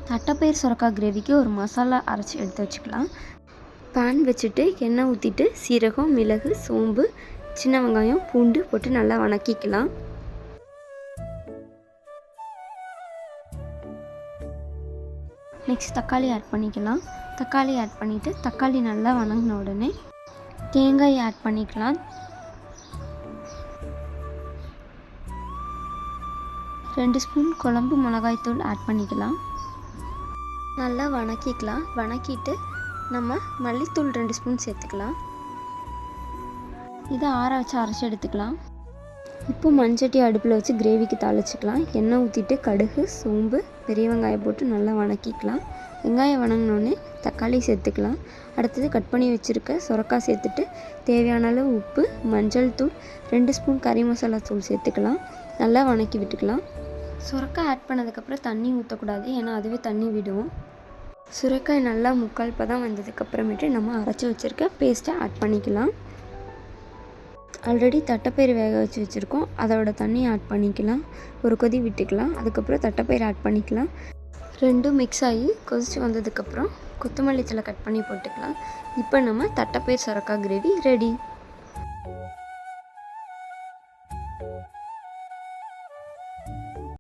தட்டைப்பயிர் சுரக்காய் கிரேவிக்கு ஒரு மசாலா அரைச்சி எடுத்து வச்சுக்கலாம். பேன் வச்சுட்டு எண்ணெய் ஊற்றிட்டு சீரகம், மிளகு, சோம்பு, சின்ன வெங்காயம், பூண்டு போட்டு நல்லா வணக்கிக்கலாம். நெக்ஸ்ட் தக்காளி ஆட் பண்ணிக்கலாம். தக்காளி ஆட் பண்ணிவிட்டு தக்காளி நல்லா வணங்கின உடனே தேங்காய் ஆட் பண்ணிக்கலாம். 2 ஸ்பூன் குழம்பு மிளகாய்த்தூள் ஆட் பண்ணிக்கலாம். நல்லா வணக்கிக்கலாம். வணக்கிட்டு நம்ம மல்லித்தூள் 2 ஸ்பூன் சேர்த்துக்கலாம். இதை ஆற வச்சு அரைச்சி எடுத்துக்கலாம். இப்போ மண்சட்டி அடுப்பில் வச்சு கிரேவிக்கு தாளிச்சிக்கலாம். எண்ணெய் ஊற்றிட்டு கடுகு, சோம்பு, பெரிய வெங்காயம் போட்டு நல்லா வணக்கிக்கலாம். வெங்காயம் வணங்கினோடனே தக்காளி சேர்த்துக்கலாம். அடுத்தது கட் பண்ணி வச்சுருக்க சுரக்காய் சேர்த்துட்டு தேவையான அளவு உப்பு, மஞ்சள் தூள், 2 ஸ்பூன் கறி மசாலா தூள் சேர்த்துக்கலாம். நல்லா வணக்கி விட்டுக்கலாம். சுரக்காய் ஆட் பண்ணதுக்கப்புறம் தண்ணி ஊற்றக்கூடாது, ஏன்னா அதுவே தண்ணி விடும். சுரைக்காய் நல்லா முக்கால் பதம் வந்ததுக்கப்புறமேட்டு நம்ம அரைச்சி வச்சுருக்க பேஸ்ட்டை ஆட் பண்ணிக்கலாம். ஆல்ரெடி தட்டைப்பயிறு வேக வச்சு வச்சுருக்கோம், அதோட தண்ணியை ஆட் பண்ணிக்கலாம். ஒரு கொதி விட்டுக்கலாம். அதுக்கப்புறம் தட்டைப்பயிறு ஆட் பண்ணிக்கலாம். ரெண்டும் மிக்ஸ் ஆகி கொதித்து வந்ததுக்கப்புறம் கொத்தமல்லி தழை கட் பண்ணி போட்டுக்கலாம். இப்போ நம்ம தட்டைப்பயிர் சுரக்காய் கிரேவி ரெடி.